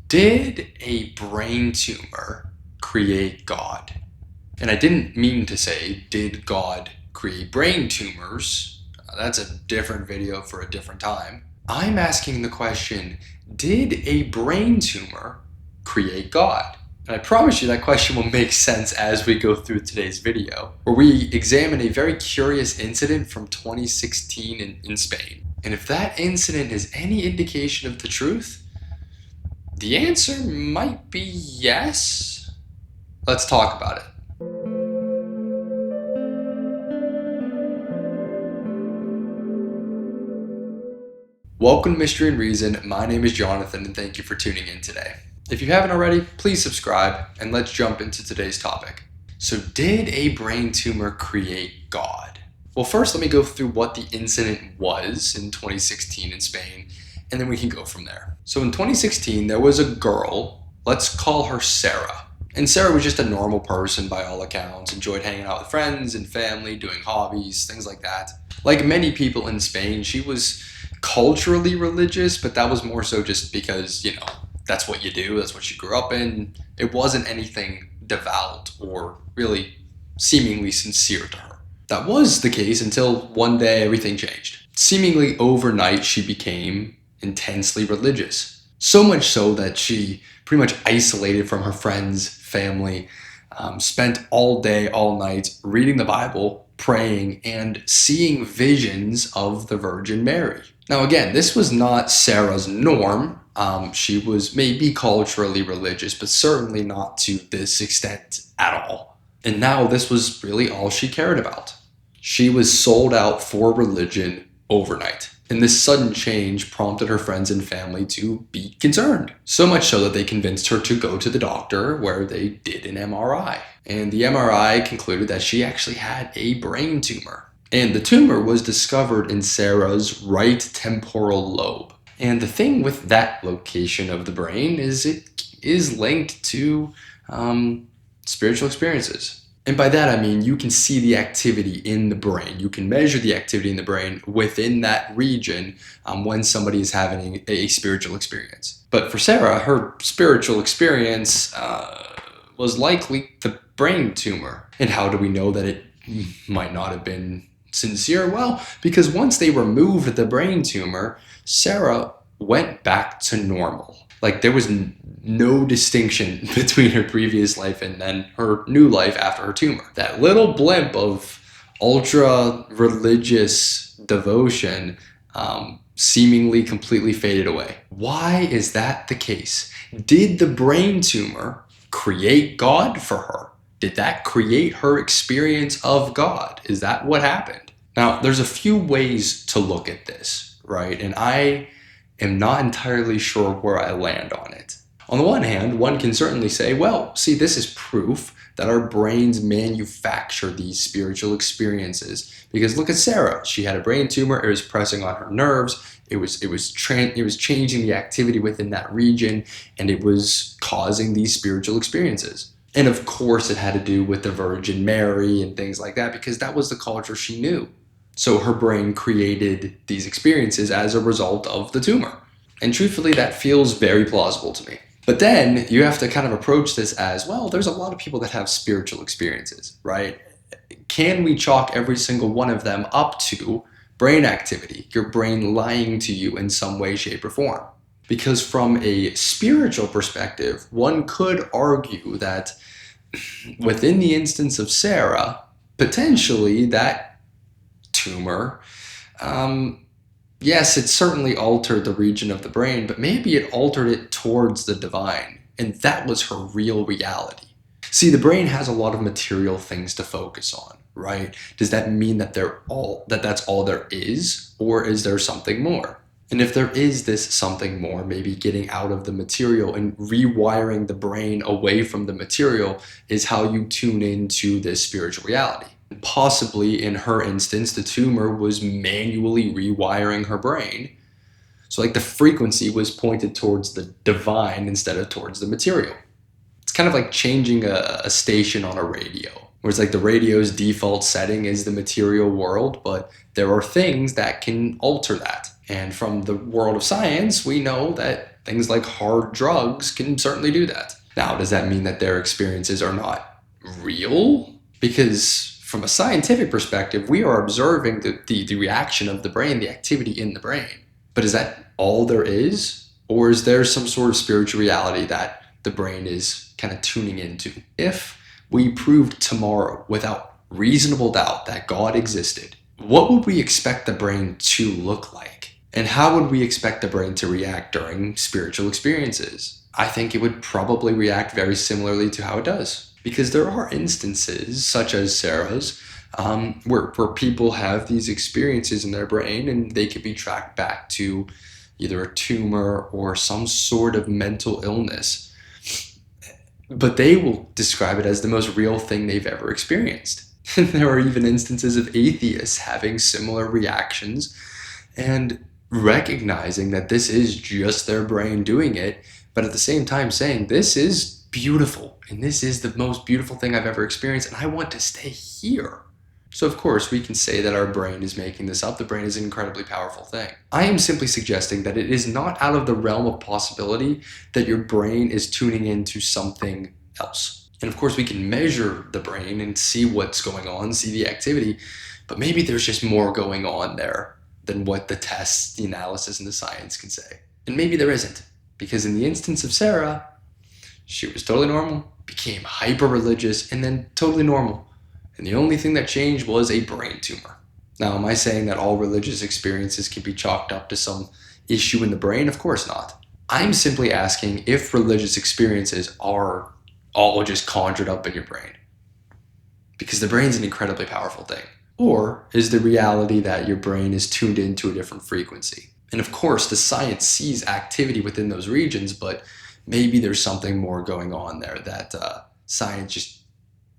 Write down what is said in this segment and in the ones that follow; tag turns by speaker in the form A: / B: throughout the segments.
A: Did a brain tumor create God? And I didn't mean to say, did God create brain tumors? That's a different video for a different time. I'm asking the question, did a brain tumor create God? And I promise you that question will make sense as we go through today's video, where we examine a very curious incident from 2016 in Spain. And if that incident is any indication of the truth, the answer might be yes. Let's talk about it. Welcome to Mystery and Reason. My name is Jonathan and thank you for tuning in today. If you haven't already, please subscribe and let's jump into today's topic. So, did a brain tumor create God? Well, first let me go through what the incident was in 2016 in Spain, and then we can go from there. So in 2016, there was a girl, let's call her Sarah. And Sarah was just a normal person by all accounts, enjoyed hanging out with friends and family, doing hobbies, things like that. Like many people in Spain, she was culturally religious, but that was more so just because, that's what you do, that's what she grew up in. It wasn't anything devout or really seemingly sincere to her. That was the case until one day everything changed. Seemingly overnight, she became intensely religious. So much so that she pretty much isolated from her friends, family, spent all day, all night reading the Bible, praying, and seeing visions of the Virgin Mary. Now again, this was not Sarah's norm. She was maybe culturally religious, but certainly not to this extent at all. And now this was really all she cared about. She was sold out for religion overnight. And this sudden change prompted her friends and family to be concerned. So much so that they convinced her to go to the doctor, where they did an MRI. And the MRI concluded that she actually had a brain tumor. And the tumor was discovered in Sarah's right temporal lobe. And the thing with that location of the brain is it is linked to spiritual experiences. And by that, I mean you can see the activity in the brain. You can measure the activity in the brain within that region when somebody is having a spiritual experience. But for Sarah, her spiritual experience was likely the brain tumor. And how do we know that it might not have been sincere? Well, because once they removed the brain tumor, Sarah went back to normal. Like there was no distinction between her previous life and then her new life after her tumor. That little blimp of ultra religious devotion seemingly completely faded away. Why is that the case? Did the brain tumor create God for her? Did that create her experience of God? Is that what happened? Now, there's a few ways to look at this, right? And I am not entirely sure where I land on it. On the one hand, one can certainly say, well, see, this is proof that our brains manufacture these spiritual experiences. Because look at Sarah. She had a brain tumor. It was pressing on her nerves. It was changing the activity within that region, and it was causing these spiritual experiences. And of course, it had to do with the Virgin Mary and things like that, because that was the culture she knew. So her brain created these experiences as a result of the tumor. And truthfully, that feels very plausible to me. But then you have to kind of approach this as, well, there's a lot of people that have spiritual experiences, right? Can we chalk every single one of them up to brain activity, your brain lying to you in some way, shape, or form? Because from a spiritual perspective, one could argue that within the instance of Sarah, potentially that tumor, yes, it certainly altered the region of the brain, but maybe it altered it towards the divine, and that was her real reality. See, the brain has a lot of material things to focus on, right? Does that mean that that's all there is, or is there something more? And if there is this something more, maybe getting out of the material and rewiring the brain away from the material is how you tune into this spiritual reality. Possibly in her instance, the tumor was manually rewiring her brain. So like the frequency was pointed towards the divine instead of towards the material. It's kind of like changing a station on a radio, where it's like the radio's default setting is the material world, but there are things that can alter that. And from the world of science, we know that things like hard drugs can certainly do that. Now, does that mean that their experiences are not real? Because from a scientific perspective, we are observing the reaction of the brain, the activity in the brain. But is that all there is? Or is there some sort of spiritual reality that the brain is kind of tuning into? If we proved tomorrow without reasonable doubt that God existed, what would we expect the brain to look like? And how would we expect the brain to react during spiritual experiences? I think it would probably react very similarly to how it does. Because there are instances, such as Sarah's, where people have these experiences in their brain and they could be tracked back to either a tumor or some sort of mental illness. But they will describe it as the most real thing they've ever experienced. There are even instances of atheists having similar reactions and recognizing that this is just their brain doing it, but at the same time saying, this is beautiful and this is the most beautiful thing I've ever experienced and I want to stay here. So of course we can say that our brain is making this up. The brain is an incredibly powerful thing. I am simply suggesting that it is not out of the realm of possibility that your brain is tuning into something else. And of course we can measure the brain and see what's going on, see the activity, but maybe there's just more going on there than what the tests, the analysis, and the science can say. And maybe there isn't, because in the instance of Sarah, she was totally normal, became hyper-religious, and then totally normal. And the only thing that changed was a brain tumor. Now, am I saying that all religious experiences can be chalked up to some issue in the brain? Of course not. I'm simply asking if religious experiences are all just conjured up in your brain. Because the brain's an incredibly powerful thing. Or is the reality that your brain is tuned into a different frequency? And of course, the science sees activity within those regions, but maybe there's something more going on there that science just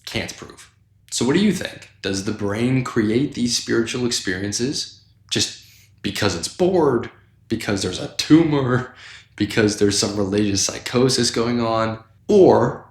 A: can't prove. So what do you think? Does the brain create these spiritual experiences just because it's bored, because there's a tumor, because there's some religious psychosis going on? Or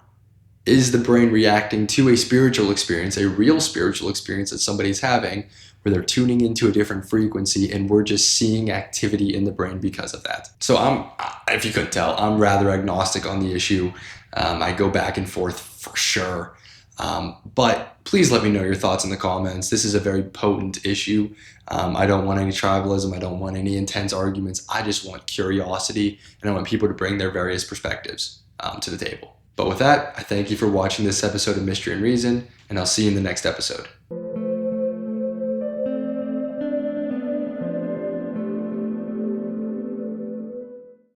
A: is the brain reacting to a spiritual experience, a real spiritual experience that somebody's having, where they're tuning into a different frequency and we're just seeing activity in the brain because of that? So if you couldn't tell, I'm rather agnostic on the issue. I go back and forth for sure. But please let me know your thoughts in the comments. This is a very potent issue. I don't want any tribalism. I don't want any intense arguments. I just want curiosity, and I want people to bring their various perspectives to the table. But with that, I thank you for watching this episode of Mystery and Reason, and I'll see you in the next episode.